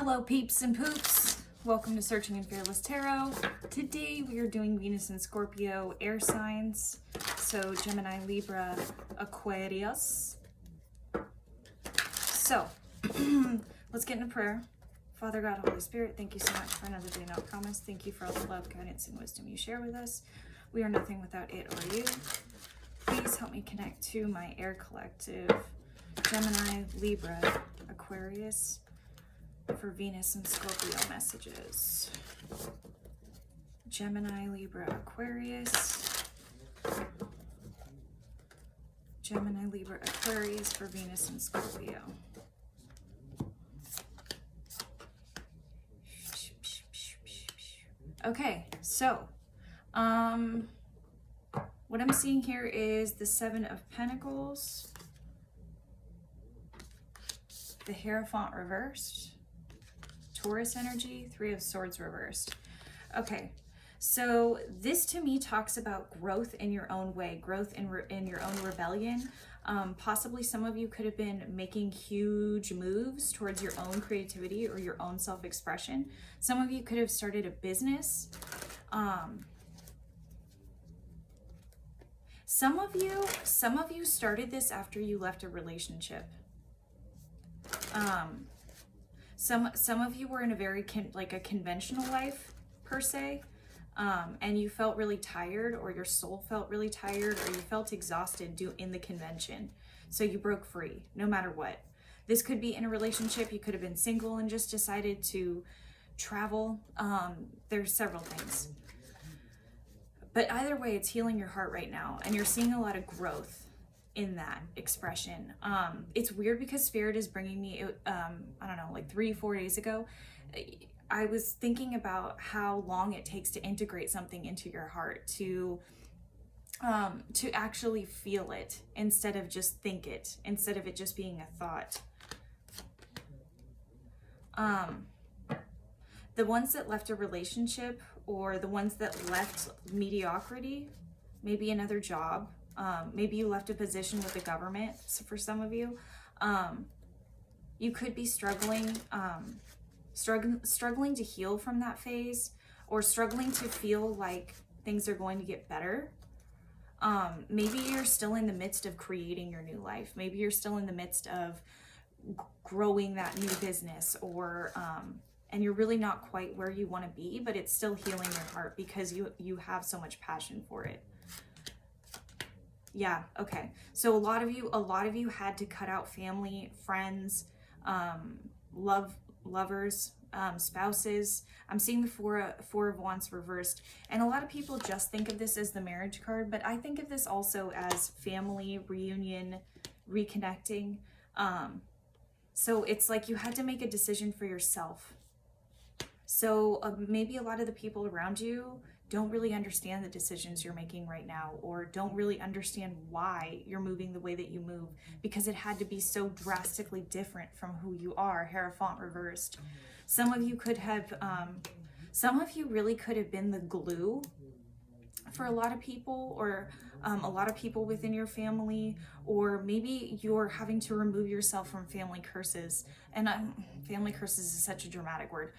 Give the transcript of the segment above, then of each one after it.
Hello peeps and poops, welcome to Searching in Fearless Tarot. Today we are doing Venus and Scorpio air signs, so Gemini, Libra, Aquarius. So let's get into prayer. Father God, Holy Spirit, thank you so much for another day not promised. Thank you for all the love, guidance, and wisdom you share with us. We are nothing without it or you. Please help me connect to my air collective, Gemini, Libra, Aquarius, for Venus and Scorpio messages. Gemini, Libra, Aquarius. Gemini, Libra, Aquarius for Venus and Scorpio. Okay, so what I'm seeing here is the Seven of Pentacles, the Hierophant reversed, Taurus energy, Three of Swords reversed. Okay, so this to me talks about growth in your own way, growth in your own rebellion. Possibly some of you could have been making huge moves towards your own creativity or your own self-expression. Some of you could have started a business. Some of you started this after you left a relationship. Some of you were in a very conventional life per se, and you felt really tired, or your soul felt really tired, or you felt exhausted in the convention. So you broke free, no matter what. This could be in a relationship. You could have been single and just decided to travel. There's several things. But either way, it's healing your heart right now, and you're seeing a lot of growth in that expression. It's weird because Spirit is bringing me, I don't know, like 3-4 days ago, I was thinking about how long it takes to integrate something into your heart, to actually feel it instead of just think it, instead of it just being a thought. The ones that left a relationship, or the ones that left mediocrity, maybe another job, maybe you left a position with the government. So for some of you, you could be struggling to heal from that phase, or struggling to feel like things are going to get better. Maybe you're still in the midst of creating your new life. Maybe you're still in the midst of growing that new business, or and you're really not quite where you want to be, but it's still healing your heart because you have so much passion for it. Yeah, okay. So a lot of you had to cut out family, friends, lovers, spouses. I'm seeing the Four of Wands reversed, and a lot of people just think of this as the marriage card, but I think of this also as family, reunion, reconnecting. So it's like you had to make a decision for yourself. So maybe a lot of the people around you don't really understand the decisions you're making right now, or don't really understand why you're moving the way that you move, because it had to be so drastically different from who you are. Hierophant reversed. Some of you could have, some of you really could have been the glue for a lot of people, or a lot of people within your family, or maybe you're having to remove yourself from family curses. And family curses is such a dramatic word.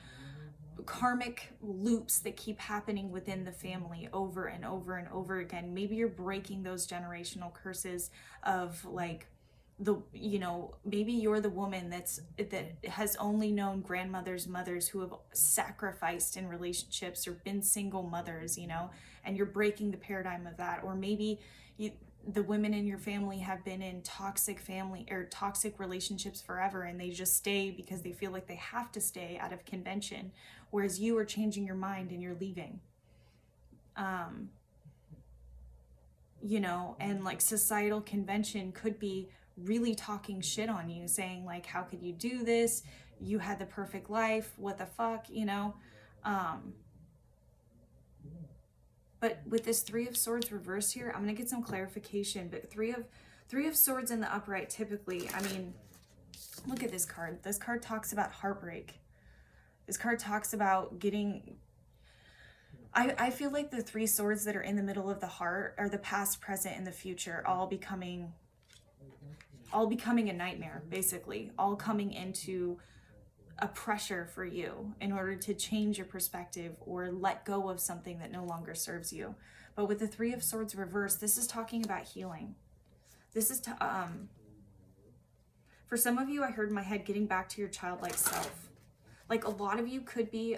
Karmic loops that keep happening within the family over and over and over again. Maybe you're breaking those generational curses of like maybe you're the woman that has only known grandmothers, mothers who have sacrificed in relationships, or been single mothers, and you're breaking the paradigm of that. Or maybe the women in your family have been in toxic relationships forever, and they just stay because they feel like they have to stay out of convention, whereas you are changing your mind and you're leaving. And like societal convention could be really talking shit on you, saying like, how could you do this? You had the perfect life. What the fuck, But with this Three of Swords reverse here, I'm going to get some clarification. But Three of Swords in the upright, typically, I mean, look at this card. This card talks about heartbreak. This card talks about getting... I feel like the three swords that are in the middle of the heart are the past, present, and the future, all becoming a nightmare, basically. All coming into a pressure for you in order to change your perspective or let go of something that no longer serves you. But with the Three of Swords reversed, this is talking about healing. This is for some of you, I heard in my head, getting back to your childlike self. Like a lot of you could be,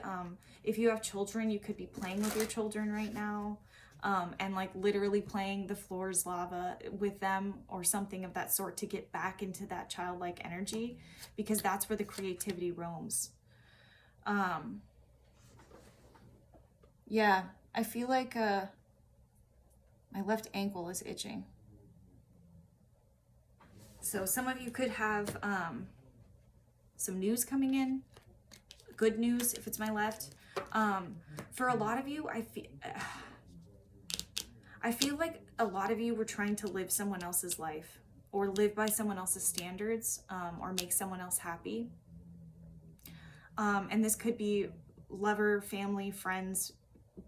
if you have children, you could be playing with your children right now, and like literally playing the floor is lava with them or something of that sort to get back into that childlike energy, because that's where the creativity roams. Yeah, I feel like my left ankle is itching. So some of you could have some news coming in, good news if it's my left. For a lot of you, I feel like a lot of you were trying to live someone else's life or live by someone else's standards, or make someone else happy. And this could be lover, family, friends,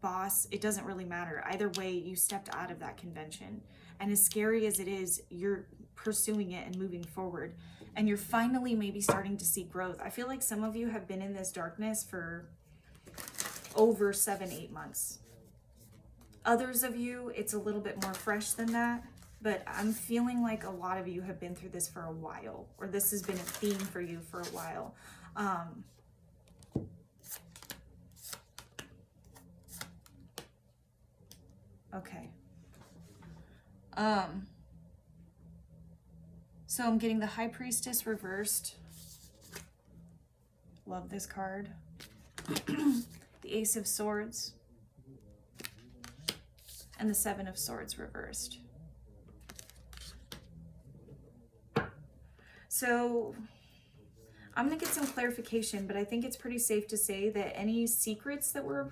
boss. It doesn't really matter. Either way, you stepped out of that convention. And as scary as it is, you're pursuing it and moving forward. And you're finally maybe starting to see growth. I feel like some of you have been in this darkness for over 7-8 months. Others of you, it's a little bit more fresh than that. But I'm feeling like a lot of you have been through this for a while. Or this has been a theme for you for a while. Okay. So I'm getting the High Priestess reversed. Love this card. The Ace of Swords. And the Seven of Swords reversed. So I'm going to get some clarification, but I think it's pretty safe to say that any secrets that were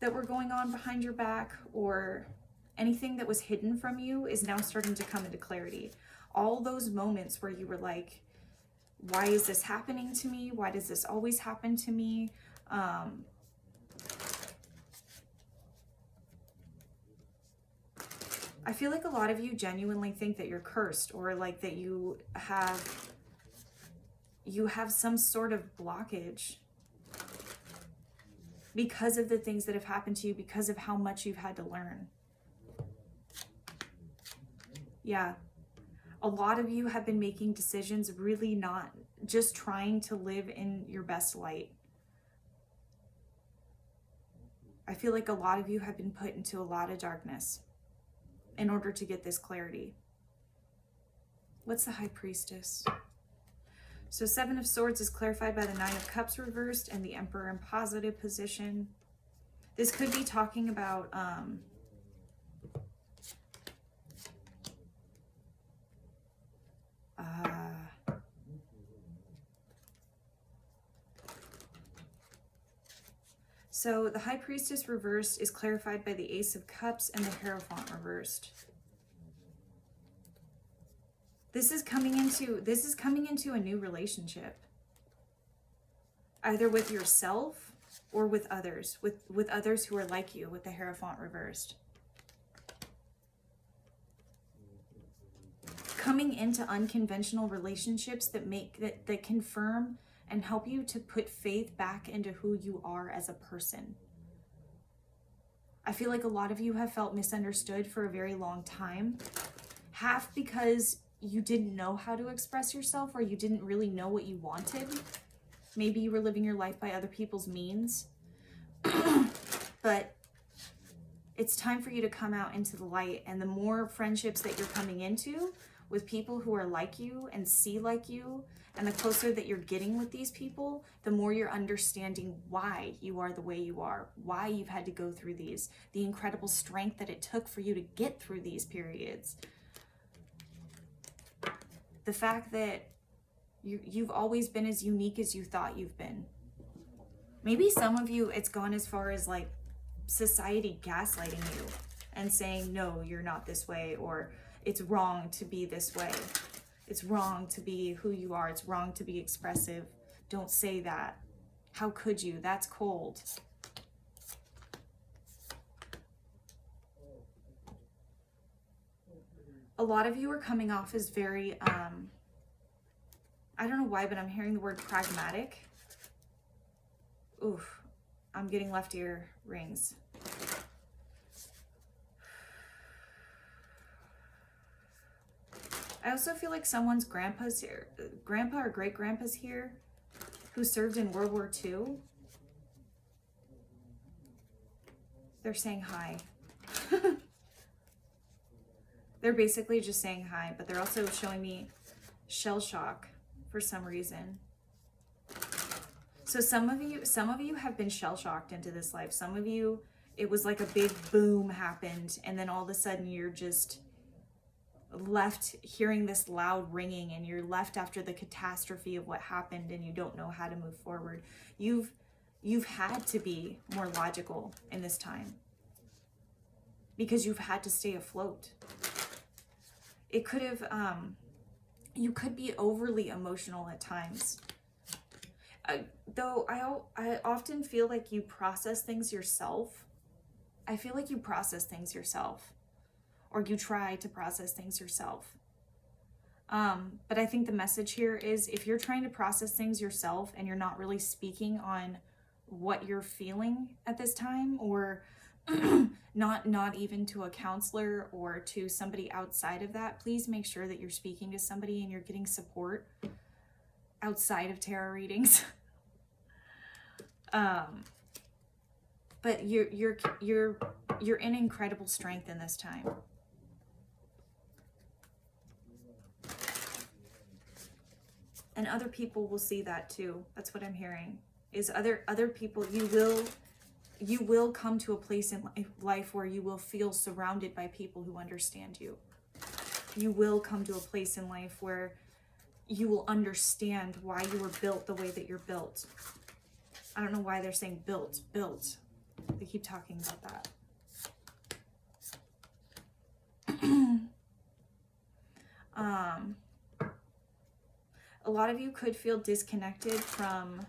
going on behind your back or anything that was hidden from you is now starting to come into clarity. All those moments where you were like, why is this happening to me? Why does this always happen to me? I feel like a lot of you genuinely think that you're cursed, or like that you have some sort of blockage because of the things that have happened to you, because of how much you've had to learn. Yeah. A lot of you have been making decisions really not just trying to live in your best light. I feel like a lot of you have been put into a lot of darkness in order to get this clarity. What's the High Priestess? So Seven of Swords is clarified by the Nine of Cups reversed and the Emperor in positive position. This could be talking about so the High Priestess reversed is clarified by the Ace of Cups and the Hierophant reversed. This is coming into a new relationship. Either with yourself or with others, with others who are like you, with the Hierophant reversed. Coming into unconventional relationships that confirm and help you to put faith back into who you are as a person. I feel like a lot of you have felt misunderstood for a very long time. Half because you didn't know how to express yourself, or you didn't really know what you wanted. Maybe you were living your life by other people's means. But it's time for you to come out into the light. And the more friendships that you're coming into with people who are like you and see like you, and the closer that you're getting with these people, the more you're understanding why you are the way you are, why you've had to go through these, the incredible strength that it took for you to get through these periods. The fact that you've always been as unique as you thought you've been. Maybe some of you, it's gone as far as like society gaslighting you and saying, no, you're not this way, or it's wrong to be this way. It's wrong to be who you are. It's wrong to be expressive. Don't say that. How could you? That's cold. A lot of you are coming off as very, I don't know why, but I'm hearing the word pragmatic. Oof, I'm getting left ear rings. I also feel like someone's grandpa's here, grandpa or great-grandpa's here, who served in World War II. They're saying hi. They're basically just saying hi, but they're also showing me shell shock for some reason. So some of you have been shell shocked into this life. Some of you, it was like a big boom happened, and then all of a sudden you're just left hearing this loud ringing, and you're left after the catastrophe of what happened, and you don't know how to move forward. You've had to be more logical in this time because you've had to stay afloat. It could have you could be overly emotional at times, though I often feel like you process things yourself. I feel like you process things yourself, or you try to process things yourself. But I think the message here is, if you're trying to process things yourself and you're not really speaking on what you're feeling at this time, or not even to a counselor or to somebody outside of that, please make sure that you're speaking to somebody and you're getting support outside of tarot readings. But you're in incredible strength in this time. And other people will see that too. That's what I'm hearing. Is other people, you will come to a place in life where you will feel surrounded by people who understand you. You will come to a place in life where you will understand why you were built the way that you're built. I don't know why they're saying built. They keep talking about that. A lot of you could feel disconnected from...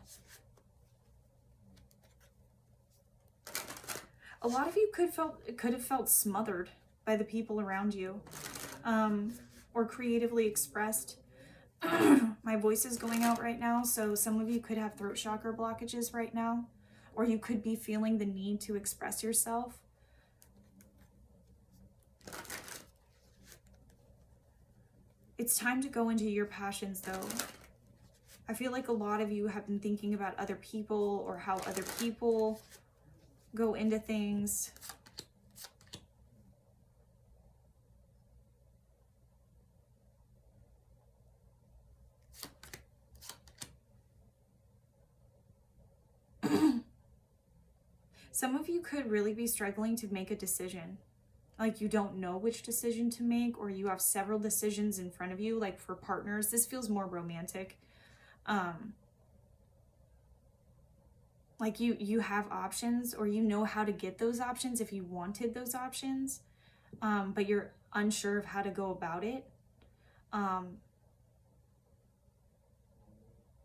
A lot of you could have felt smothered by the people around you, or creatively expressed. My voice is going out right now, so some of you could have throat chakra blockages right now, or you could be feeling the need to express yourself. It's time to go into your passions, though. I feel like a lot of you have been thinking about other people, or how other people go into things. Some of you could really be struggling to make a decision. Like you don't know which decision to make, or you have several decisions in front of you, like for partners. This feels more romantic. Like you have options, or you know how to get those options if you wanted those options, but you're unsure of how to go about it.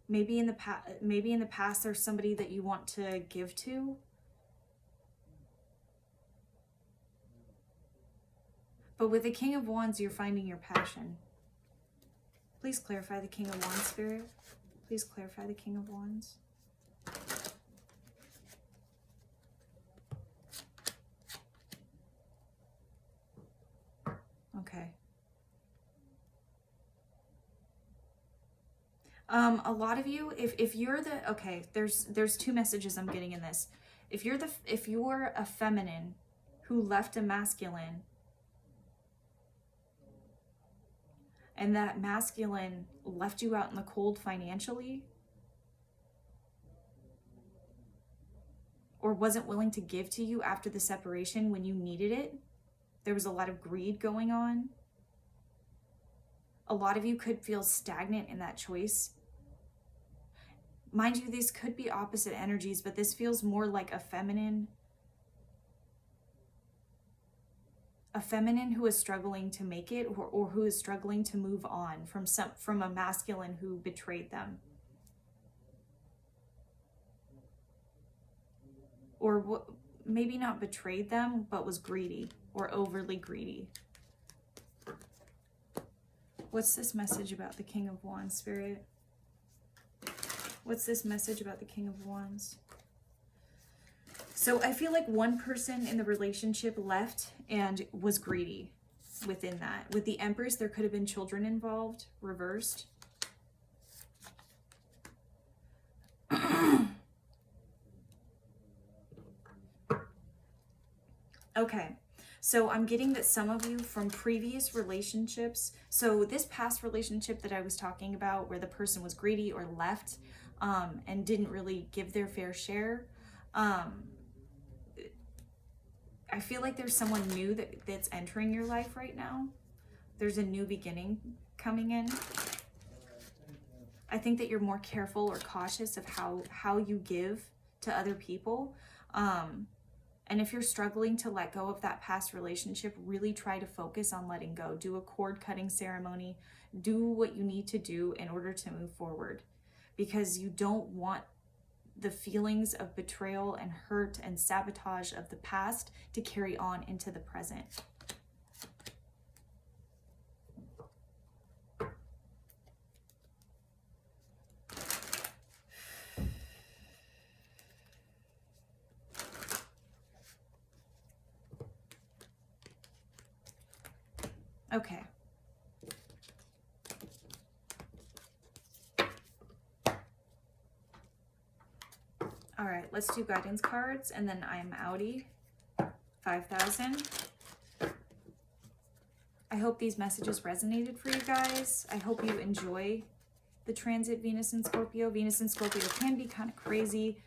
Maybe in the past there's somebody that you want to give to. But with the King of Wands, you're finding your passion. Please clarify the King of Wands, Spirit. Please clarify the King of Wands. Okay. A lot of you, if you're the, okay, there's two messages I'm getting in this. If you're a feminine who left a masculine, and that masculine left you out in the cold financially, or wasn't willing to give to you after the separation when you needed it, there was a lot of greed going on. A lot of you could feel stagnant in that choice. Mind you, these could be opposite energies, but this feels more like a feminine who is struggling to make it, or who is struggling to move on from a masculine who betrayed them, or maybe not betrayed them, but was greedy or overly greedy. What's this message about the King of Wands, Spirit? What's this message about the King of Wands? So I feel like one person in the relationship left and was greedy within that. With the Empress, there could have been children involved, reversed. Okay, so I'm getting that some of you from previous relationships, so this past relationship that I was talking about where the person was greedy or left and didn't really give their fair share, I feel like there's someone new that's entering your life right now. There's a new beginning coming in. I think that you're more careful or cautious of how you give to other people. And if you're struggling to let go of that past relationship, really try to focus on letting go. Do a cord cutting ceremony. Do what you need to do in order to move forward, because you don't want the feelings of betrayal and hurt and sabotage of the past to carry on into the present. Okay. All right, let's do guidance cards, and then I'm outie. 5,000. I hope these messages resonated for you guys. I hope you enjoy the transit Venus and Scorpio. Venus and Scorpio can be kind of crazy.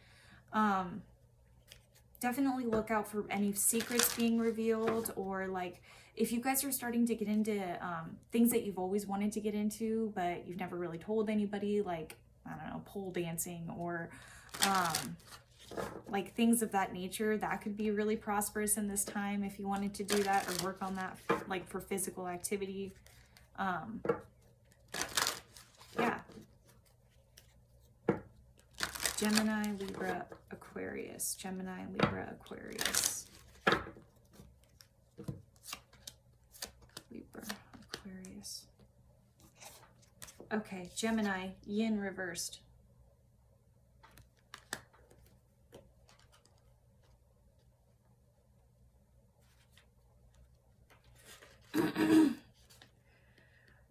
Definitely look out for any secrets being revealed, or like if you guys are starting to get into things that you've always wanted to get into, but you've never really told anybody, like, I don't know, pole dancing or like things of that nature, that could be really prosperous in this time if you wanted to do that or work on that, like for physical activity. Yeah. Gemini, Libra, Aquarius. Gemini, Libra, Aquarius. Libra, Aquarius. Okay, Gemini, yin reversed.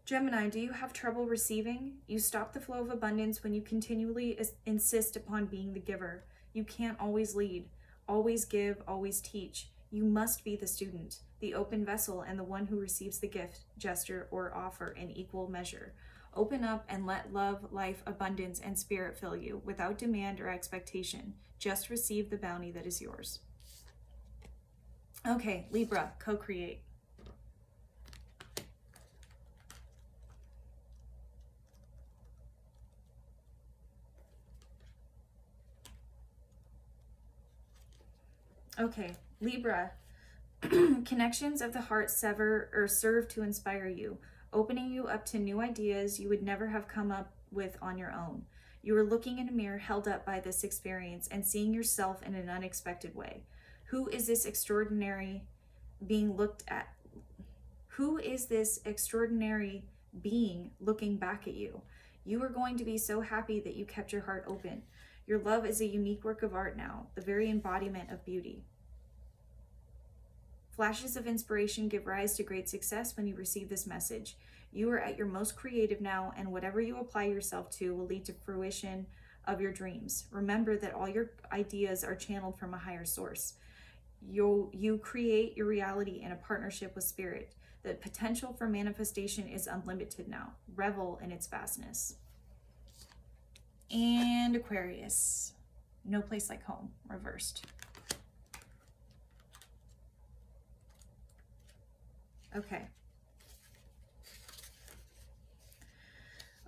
Gemini, do you have trouble receiving? You stop the flow of abundance when you continually insist upon being the giver. You can't always lead, always give, always teach. You must be the student, the open vessel, and the one who receives the gift, gesture, or offer in equal measure. Open up and let love, life, abundance, and spirit fill you without demand or expectation. Just receive the bounty that is yours. Okay, Libra, co-create. Okay, Libra, connections of the heart sever or serve to inspire you, opening you up to new ideas you would never have come up with on your own. You are looking in a mirror held up by this experience and seeing yourself in an unexpected way. Who is this extraordinary being looked at? Who is this extraordinary being looking back at you? You are going to be so happy that you kept your heart open. Your love is a unique work of art now, the very embodiment of beauty. Flashes of inspiration give rise to great success when you receive this message. You are at your most creative now, and whatever you apply yourself to will lead to fruition of your dreams. Remember that all your ideas are channeled from a higher source. You create your reality in a partnership with spirit. The potential for manifestation is unlimited now. Revel in its vastness. And Aquarius, no place like home, reversed. Okay.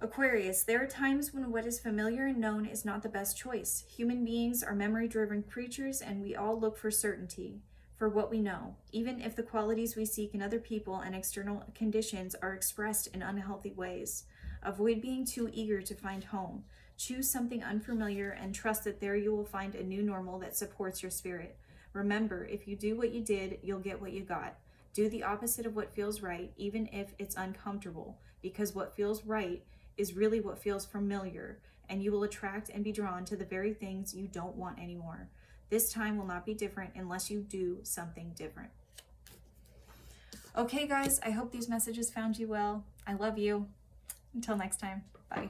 Aquarius, there are times when what is familiar and known is not the best choice. Human beings are memory-driven creatures, and we all look for certainty for what we know, even if the qualities we seek in other people and external conditions are expressed in unhealthy ways. Avoid being too eager to find home. Choose something unfamiliar and trust that there you will find a new normal that supports your spirit. Remember, if you do what you did, you'll get what you got. Do the opposite of what feels right, even if it's uncomfortable, because what feels right is really what feels familiar, and you will attract and be drawn to the very things you don't want anymore. This time will not be different unless you do something different. Okay, guys, I hope these messages found you well. I love you. Until next time, bye.